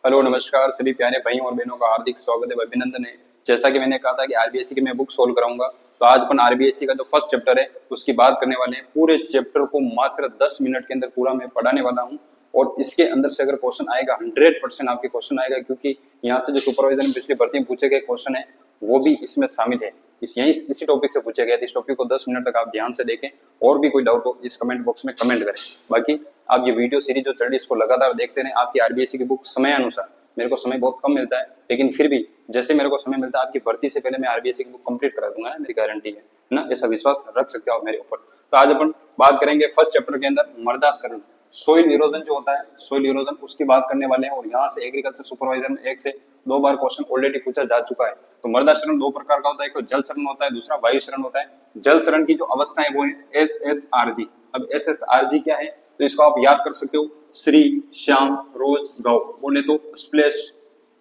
Hello नमस्कार सभी प्यारे भाइयों और बहनों का हार्दिक स्वागत है, अभिनंदन है। जैसा कि मैंने कहा था कि आरबीएससी की मैं बुक सोल्व कराऊंगा, तो आज अपन आरबीएससी का जो फर्स्ट चैप्टर है उसकी बात करने वाले हैं। पूरे चैप्टर को मात्र 10 मिनट के अंदर पूरा मैं पढ़ाने वाला हूं और इसके अंदर से अगर क्वेश्चन आएगा 100% आपके क्वेश्चन आएगा, क्योंकि यहाँ से जो सुपरवाइजर में पिछली भर्ती में पूछे गए क्वेश्चन है वो भी इसमें शामिल है। इसी टॉपिक से पूछे गए थे। इस टॉपिक को 10 मिनट तक आप ध्यान से देखें और भी कोई डाउट हो इस कमेंट बॉक्स में कमेंट करें। बाकी आप ये वीडियो सीरीज जो चल रही है इसको लगातार देखते रहें। आपकी आरबीएससी की बुक समय अनुसार, मेरे को समय बहुत कम मिलता है लेकिन फिर भी जैसे मेरे को समय मिलता है आपकी भर्ती से पहले मैं आरबीएससी की बुक कंप्लीट करा दूंगा, मेरी गारंटी है ना। ऐसा विश्वास रख सकते हो आप मेरे ऊपर। तो आज अपन बात करेंगे फर्स्ट चैप्टर के अंदर मृदा क्षरण, सोइल इरोजन जो होता है, सोइल इरोजन उसकी बात करने वाले हैं। और यहाँ से एग्रीकल्चर सुपरवाइजर में 1 से 2 बार क्वेश्चन ऑलरेडी पूछा जा चुका है। तो मृदा क्षरण 2 प्रकार का होता है, एक तो जल क्षरण होता है, दूसरा वायु क्षरण होता है। जल क्षरण की जो अवस्था है वो है SSRG। अब SSRG क्या है तो इसको आप याद कर सकते हो, श्री, श्याम, रोज, गौ। बोले तो स्प्लेश,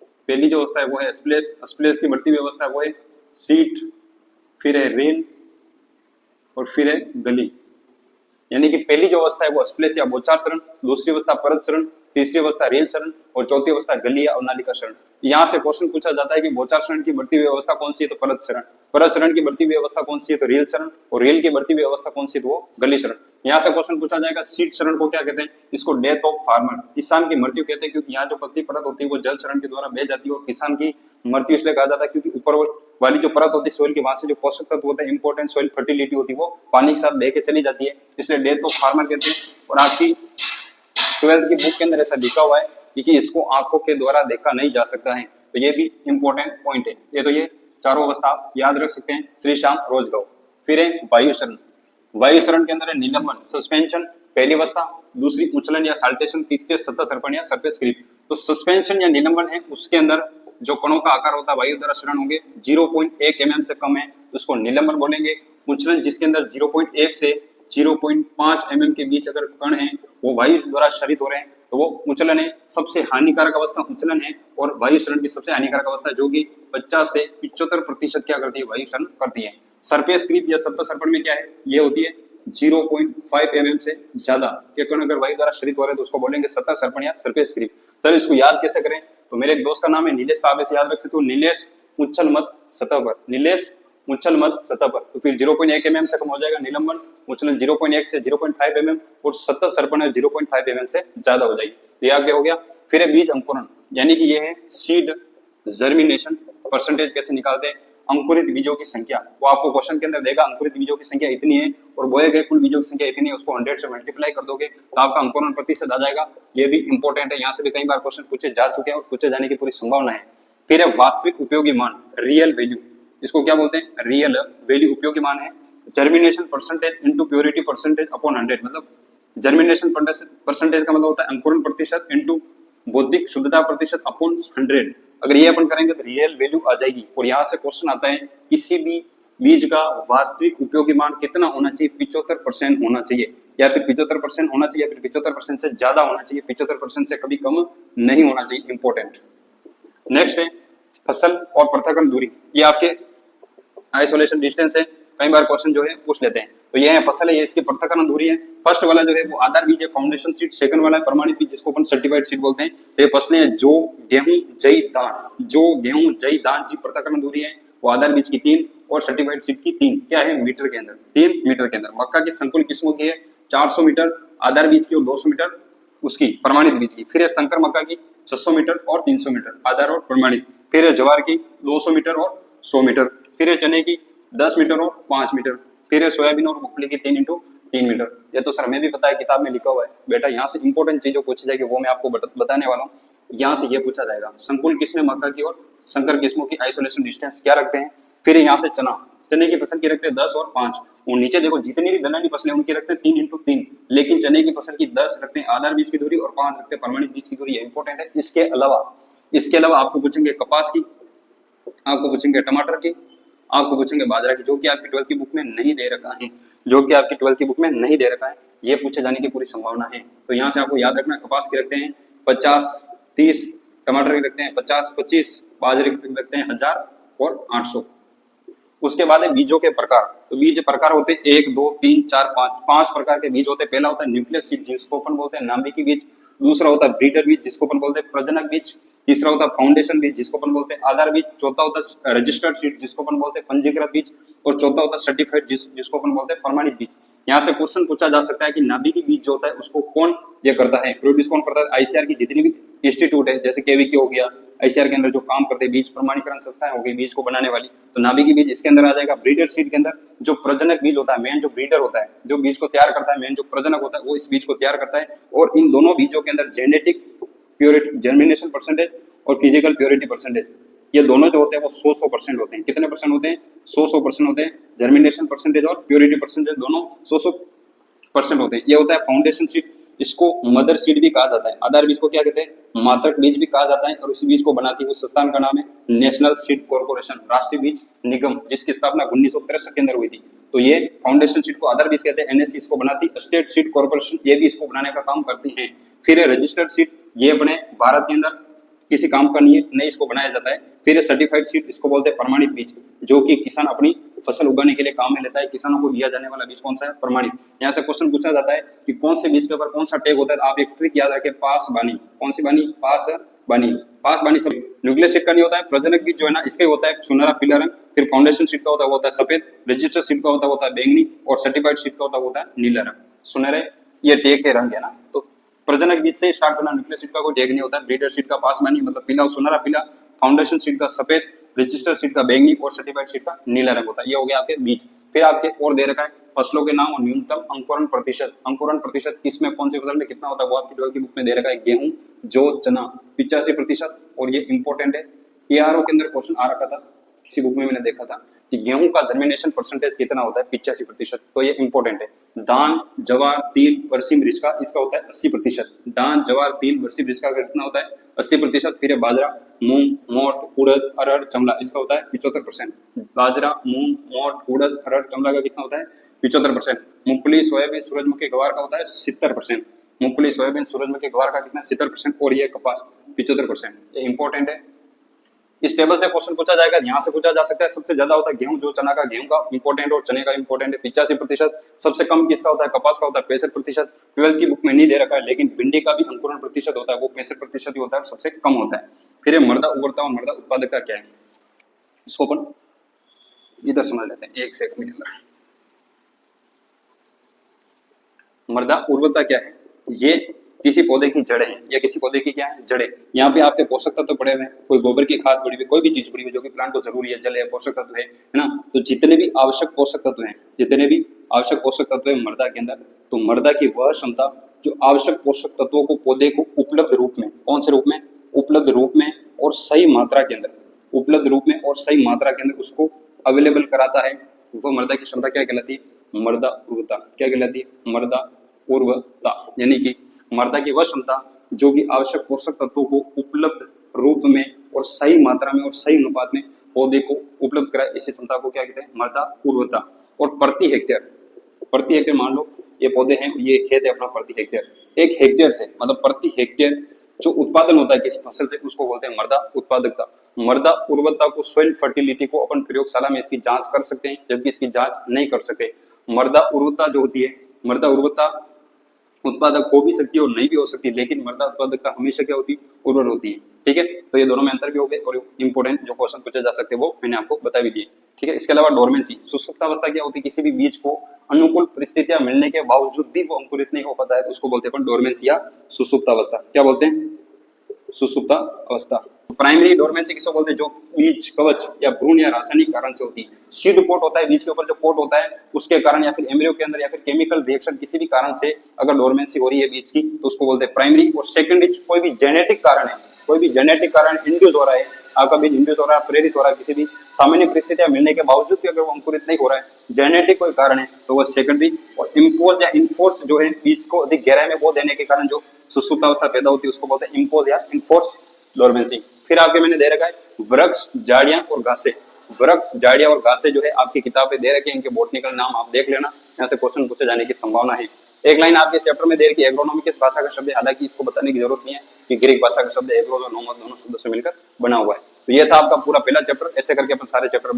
पहली जो अवस्था है वो है स्प्लेश, स्प्लेश की बढ़ती हुई अवस्था है वो है सीट, फिर है रेन और फिर है गली। यानी कि पहली जो अवस्था है वो स्प्लेश या बौछार क्षरण, दूसरी अवस्था परत क्षरण, तीसरी अवस्था रेल क्षरण और चौथी अवस्था गली या अवनालिका क्षरण। यहाँ से क्वेश्चन पूछा जाता है कि बौछार क्षरण की बढ़ती हुई अवस्था कौन सी है तो परत क्षरण, परत क्षरण की बढ़ती हुई अवस्था कौन सी है तो रेल क्षरण और रेल की बढ़ती हुई अवस्था कौन सी है तो वो गली क्षरण। यहाँ से क्वेश्चन पूछा जाएगा सीट क्षरण को क्या कहते हैं, इसको डेथ ऑफ फार्मर, किसान की मृत्यु कहते हैं, क्योंकि यहाँ जो पतली परत होती है वो जल क्षरण के द्वारा बह जाती है और किसान की मृत्यु इसलिए कहा जाता है क्योंकि ऊपर वाली जो परत होती है सोइल की, वहां से जो पोषक तत्व होते हैं, इंपॉर्टेंट सोइल फर्टिलिटी होती है वो पानी के साथ बह के चली जाती है, इसलिए डेथ ऑफ फार्मर कहते हैं। और आपकी 12th की बुक के अंदर ऐसा लिखा हुआ है कि इसको आंखों के द्वारा देखा नहीं जा सकता है, तो ये भी इंपॉर्टेंट पॉइंट है। ये चारों अवस्था आप याद रख सकते हैं, श्री, शाम, रोज, गौ। फिर है वायु क्षरण। वायु क्षरण के अंदर है निलंबन, सस्पेंशन पहली अवस्था, दूसरी उच्चलन या साल्टेशन, तीसरी सतह सर्पण या सरफेस क्रीप। तो सस्पेंशन या निलंबन है उसके अंदर जो कणों का आकार होता है वायु द्वारा क्षरण होंगे 0.1 mm से कम है उसको निलंबन बोलेंगे। उच्चलन जिसके अंदर 0.1 से 0.5 mm के बीच अगर कण है वो वायु द्वारा क्षरित हो रहे हैं तो वो उच्चलन है। सबसे हानिकारक अवस्था उच्चलन है और वायु क्षरण की सबसे हानिकारक अवस्था जो कि 50 से 75% क्या करती है, वायु क्षरण करती है। सरफेस क्रीप या सतह सर्पण में क्या है, ये होती है 0.5 mm से ज्यादा के कण अगर वायु द्वारा क्षरित हो रहे हैं तो उसको बोलेंगे सतह सर्पण या सरफेस क्रीप। सर इसको याद कैसे करें, तो मेरे एक दोस्त का नाम है नीलेश, आप ऐसे याद रख सकते हो, नीलेश उच्छल मत सतह पर, नीलेश उच्छल मत सतह पर। तो फिर 0.1 mm से कम हो जाएगा निलंबन, उच्छलन 0.1 से 0.5 mm और सतह सर्पण 0.5 mm से ज्यादा हो जाएगी। ये आगे हो गया। फिर है बीज अंकुरण, यानी कि ये है सीड जर्मिनेशन। परसेंटेज कैसे निकालते हैं, अंकुरित बीजों की संख्या, वो आपको क्वेश्चन के अंदर देगा अंकुरित बीजों की संख्या इतनी है और बोए गए कुल बीजों की संख्या इतनी है, उसको 100 से मल्टीप्लाई कर दोगे तो आपका अंकुरण प्रतिशत आ जाएगा। ये भी इंपॉर्टेंट है, यहाँ से भी कई बार क्वेश्चन पूछे जा चुके हैं और पूछे जाने की पूरी संभावना है। फिर है वास्तविक उपयोगी मान, रियल वैल्यू, इसको क्या बोलते हैं, रियल वैल्यू उपयोगी मान है। Germination percentage into purity percentage upon 100, मतलब जर्मिनेशन परसेंटेज का मतलब होता है अंकुरण प्रतिशत इंटू बौद्धिक शुद्धता प्रतिशत अपॉन 100। अगर ये अपन करेंगे तो रियल वैल्यू आ जाएगी। और यहाँ से क्वेश्चन आता है किसी भी बीज का वास्तविक उपयोगी मान कितना होना चाहिए, 75% होना चाहिए, या फिर 75% होना चाहिए, या फिर 75% से ज्यादा होना चाहिए, 75% से कभी कम नहीं होना चाहिए। इंपॉर्टेंट। नेक्स्ट है फसल और पृथक्करण दूरी, ये आपके आइसोलेशन डिस्टेंस है, कई बार क्वेश्चन जो है पूछ लेते हैं। तो ये है फसल है, ये इसकी पृथक्करण दूरी है। फर्स्ट वाला जो है वो आधार बीज है, फाउंडेशन सीड। सेकंड वाला है प्रमाणित बीज जिसको अपन सर्टिफाइड सीड बोलते हैं। ये फसलें हैं जो गेहूं, जई, दान, जो गेहूं, जई, दान की पृथक्करण दूरी है वो आधार बीज की 3 और सर्टिफाइड सीड की 3 क्या है, मीटर के अंदर, 3 मीटर के अंदर। मक्का की संकुल किस्मों की है 400 मीटर आधार बीज की और 200 मीटर उसकी प्रमाणित बीज की। फिर है शंकर मक्का की 600 मीटर और 300 मीटर आधार और प्रमाणित। फिर है ज्वार की 200 मीटर और 100 मीटर। फिर है चने की 10 मीटर और 5 मीटर। फिर है सोयाबीन और मूंगफली की 3 × 3 मीटर। ये तो सर हमें भी पता है, किताब में लिखा हुआ है बेटा। यहाँ से इंपॉर्टेंट चीजों पूछी जाएगी वो मैं आपको बताने वाला हूँ। यहाँ से ये पूछा जाएगा संकुल किस्में मक्का की और संकर किस्मों की आइसोलेशन डिस्टेंस क्या रखते हैं। फिर यहाँ से चना, चने की फसल की रखते हैं 10 और 5। और नीचे देखो जितनी भी दलहनी फसलें उनकी रखते हैं 3 × 3, लेकिन चने की फसल की 10 रखते हैं आधार बीज की दूरी और 5 रखते हैं प्रमाणित बीज की दूरी। ये इंपॉर्टेंट है। इसके अलावा आपको पूछेंगे कपास की, आपको पूछेंगे टमाटर की, आपको पूछेंगे बाजरा की, जो कि आपकी 12th की बुक में नहीं दे रखा है, जो कि आपकी 12th की बुक में नहीं दे रखा है। ये पूछे जाने की पूरी संभावना है। तो यहाँ से आपको याद रखना, कपास की रखते हैं 50-30, टमाटर की रखते हैं 50-25, बाजरे की रखते हैं 1000 और 800। उसके बाद है बीजों के प्रकार। तो बीज प्रकार होते हैं 1, 2, 3, 4, 5 प्रकार के बीज होते हैं। पहला होता है न्यूक्लियस सीड जिसको अपन बोलते हैं नाभिकीय बीज। दूसरा होता है ब्रीडर बीज जिसको अपन बोलते हैं प्रजनक बीज। तीसरा होता है फाउंडेशन बीज जिसको अपन बोलते हैं आधार बीज, चौथा होता है रजिस्टर्ड सीड जिसको अपन बोलते हैं पंजीकृत बीज, और चौथा होता है सर्टिफाइड जिसको अपन बोलते हैं प्रमाणित बीज। यहाँ से क्वेश्चन पूछा जा सकता है कि नाभिकीय बीज जो होता है उसको कौन ये करता है, प्रोड्यूस कौन करता है? आईसीआर की जितनी भी इंस्टीट्यूट है जैसे केवीके हो गया, आईसीआर के अंदर जो काम करते हैं बीज प्रमाणीकरण संस्थाएं हो गई बीज को बनाने वाली, तो नाभिकीय बीज इसके अंदर आ जाएगा। ब्रीडर सीड के अंदर जो प्रजनक बीज होता है, मेन जो ब्रीडर होता है, जो बीज को तैयार करता है, मेन जो प्रजनक होता है वो इस बीज को तैयार करता है। और इन दोनों बीजों के अंदर जेनेटिक प्योरिटी जर्मिनेशन परसेंटेज और फिजिकल प्योरिटी परसेंटेज, ये दोनों जो होते हैं वो 100% होते हैं। कितने परसेंट होते हैं? 100% होते हैं। जर्मिनेशन परसेंटेज और प्योरिटी परसेंटेज दोनों 100% होते हैं। ये होता है फाउंडेशन सीड, इसको मदर सीड भी कहा जाता है। आधार बीज को क्या कहते हैं? मातृक बीज भी कहा जाता है। और इसी बीज को बनाती है उस संस्थान का नाम है नेशनल सीड कॉर्पोरेशन, राष्ट्रीय बीज निगम, जिसकी स्थापना 1963 के अंदर हुई थी। तो ये फाउंडेशन सीड को आधार बीज कहते हैं। एनएससी इसको बनाती, स्टेट सीड कॉर्पोरेशन ये भी इसको बनाने का काम करती है। फिर रजिस्टर्ड सीड, ये अपने भारत के अंदर किसी काम का नहीं इसको बनाया जाता है। फिर सर्टिफाइड सीड, इसको बोलते हैं प्रमाणित बीज, जो कि किसान अपनी फसल उगाने के लिए काम में लेता है। किसानों को दिया जाने वाला बीज कौन सा है? प्रमाणित। यहाँ से क्वेश्चन पूछा जाता है कि कौन से बीज के ऊपर कौन सा टैग होता है। आप एक ट्रिक याद रखें, पास बानी। कौन सी बानी? पास बानी। पास बानी सब न्यूक्लियर सीड का नहीं होता है। प्रजनक बीज जो है ना, इसका ही होता है सुनहरा पीला रंग। फिर फाउंडेशन सीड का होता है सफेद, रजिस्टर्ड सीड का होता है बैंगनी, और सर्टिफाइड सीड का होता है नीला रंग। सुनहरे ये टैग के रंग है ना। तो प्रजनक बीज से स्टार्ट करना, न्यूक्लियर सीड का कोई टैग नहीं होता है। ब्रीडर सीड का पासबानी मतलब पीला और सुनहरा पीला, फाउंडेशन सीड का सफेद, रजिस्टर सीड का बैंगनी और सर्टिफाइड सीड का नीला रंग होता है। ये हो गया आपके बीज। फिर आपके और दे रखा है फसलों के नाम और न्यूनतम अंकुरण प्रतिशत। अंकुरण प्रतिशत किसमें कौन सी फसल में कितना होता है वो आपकी 12वीं की बुक में दे रखा है। गेहूं, जौ, चना 85%। और ये इंपॉर्टेंट है, एआरओ के अंदर क्वेश्चन आ रखा था किसी बुक में, मैंने देखा था कि गेहूं का जर्मिनेशन परसेंटेज कितना होता है? 85%। तो ये इंपॉर्टेंट है। धान, जवार, तिल, बरसी, मिर्च का इसका होता है 80%। धान, जवार, तिल, बरसी, मिर्च का कितना होता है? 80%। फिर बाजरा, मूंग, मोट, उड़द, अरहर, चमड़ा, इसका होता है 75%। बाजरा, मूंग, मोट, उड़द, अरहर, चमड़ा का कितना होता है? 75%। मूंगफली, सोयाबीन, सूरजमुखी, ग्वार का होता है 70%। मूंगफली, सोयाबीन, सूरजमुखी, ग्वार का कितना? 70%। और ये कपास 75%। ये इंपॉर्टेंट है। इस टेबल से क्वेश्चन पूछा जाएगा, यहाँ से पूछा जा सकता है। सबसे ज्यादा होता है गेहूं, जो चना का, गेहूं का इंपॉर्टेंट और चने का इंपॉर्टेंट है 85%। सबसे कम किसका होता है? कपास का होता है 65%। 12वीं की बुक में नहीं दे रखा है, लेकिन भिंडी का भी अंकुरण प्रतिशत होता है, वो 65% ही होता है, सबसे कम होता है। फिर ये मृदा उर्वरता और मृदा उत्पादकता क्या है, इसको अपन इधर समझ लेते हैं एक सेकंड के अंदर। मृदा उर्वरता क्या है? ये किसी पौधे की जड़ें हैं, या किसी पौधे की क्या है? जड़ें। यहाँ पे आपके पोषक तत्व पड़े हुए हैं, कोई गोबर की खाद पड़ी हुई, कोई भी चीज पड़ी हुई जो कि प्लांट को जरूरी है, जल है, पोषक तत्व है ना। तो जितने भी आवश्यक पोषक तत्व हैं, जितने भी आवश्यक पोषक तत्व है मृदा के अंदर, तो मृदा की वह क्षमता जो आवश्यक पोषक तत्वों को पौधे को उपलब्ध रूप में, कौन से रूप में? उपलब्ध रूप में और सही मात्रा के अंदर, उपलब्ध रूप में और सही मात्रा के अंदर उसको अवेलेबल कराता है, वह मृदा की क्षमता क्या कहलाती है? मृदा उर्वरता। क्या कहलाती है? मृदा उर्वरता। यानी कि मृदा की वह क्षमता जो कि आवश्यक पोषक तत्वों को उपलब्ध रूप में और सही मात्रा में और सही अनुपात में पौधे को उपलब्ध कराए, इसी क्षमता को क्या कहते हैं? मृदा उर्वरता। और प्रति हेक्टेयर मान लो ये पौधे हैं, ये खेत है अपना, प्रति हेक्टेयर, एक हेक्टेयर से मतलब प्रति हेक्टेयर जो उत्पादन होता है किसी फसल से, उसको बोलते हैं मृदा उत्पादकता। मृदा उर्वरता को, सॉइल फर्टिलिटी को अपन प्रयोगशाला में इसकी जांच कर सकते हैं, जबकि इसकी जांच नहीं कर सकते। मृदा उर्वरता जो होती है, मृदा उर्वरता उत्पादक हो भी सकती है और नहीं भी हो सकती, लेकिन मृदा उत्पादकता हमेशा क्या होती है? उर्वर होती है। ठीक है, तो ये दोनों में अंतर भी हो गए, और इंपोर्टेंट जो क्वेश्चन पूछे जा सकते हैं वो मैंने आपको बता भी दिए। ठीक है, इसके अलावा डोरमेंसी, सुसुप्तावस्था क्या होती है? किसी भी बीज को अनुकूल परिस्थितियां मिलने के बावजूद भी वो अंकुरित नहीं हो पाता है, तो उसको बोलते हैं अपन डोरमेंसी या सुसुप्तावस्था। क्या बोलते हैं? सुसुप्ता अवस्था। प्राइमरी डोरमेंसी किसको बोलते हैं? जो बीज कवच या भ्रूण या रासायनिक कारण से होती है। सीड कोट होता है, बीज के ऊपर जो कोट होता है उसके कारण, या फिर एम्ब्रियो के अंदर, या फिर केमिकल रिएक्शन किसी भी कारण से अगर डोरमेंसी हो रही है बीज की, तो उसको बोलते हैं प्राइमरी। और सेकेंडरी कोई भी जेनेटिक कारण है, कोई भी जेनेटिक कारण इंड्यूस हो रहा है, आपका बीज इंड्यूस हो रहा है, प्रेरित हो रहा है, किसी भी सामान्य परिस्थितियां मिलने के बावजूद भी अगर वो अंकुरित नहीं हो रहा है, जेनेटिक कोई कारण है, तो वो सेकेंडरी। और इम्पोज या इनफोर्स जो है, बीज को अधिक गहराई में बो देने के कारण जो सुसुप्तावस्था पैदा होती है, उसको बोलते हैं इम्पोज या इनफोर्स डोरमेंसी। फिर आपके मैंने दे रखा है वृक्ष, झाड़ियां और घासें। वृक्ष, झाड़ियां और घासें जो है आपकी किताब पे दे रखे हैं, इनके बोटनिकल नाम आप देख लेना, यहाँ से क्वेश्चन पूछे जाने की संभावना है। एक लाइन आपके चैप्टर में दे रखी है, एग्रोनॉमी किस भाषा का शब्द है? हालांकि इसको बताने की जरूरत नहीं है कि ग्रीक भाषा का शब्द एग्रो और नोमोस दोनों शब्दों से मिलकर बना हुआ है। तो ये था आपका पूरा पहला चैप्टर। ऐसे करके अपन सारे चैप्टर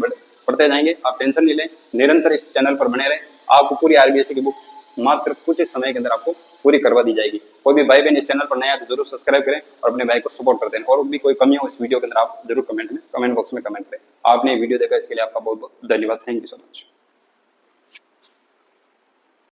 पढ़ते जाएंगे, आप टेंशन नहीं लें, निरंतर इस चैनल पर बने रहें। आपको पूरी आरबीएससी की बुक मात्र कुछ समय के अंदर आपको पूरी करवा दी जाएगी। कोई भी भाई बहन इस चैनल पर नया है तो जरूर सब्सक्राइब करें और अपने भाई को सपोर्ट करते हैं। और भी कोई कमी हो इस वीडियो के अंदर आप जरूर कमेंट बॉक्स में कमेंट करें। आपने वीडियो देखा इसके लिए आपका बहुत बहुत धन्यवाद। Thank you so much.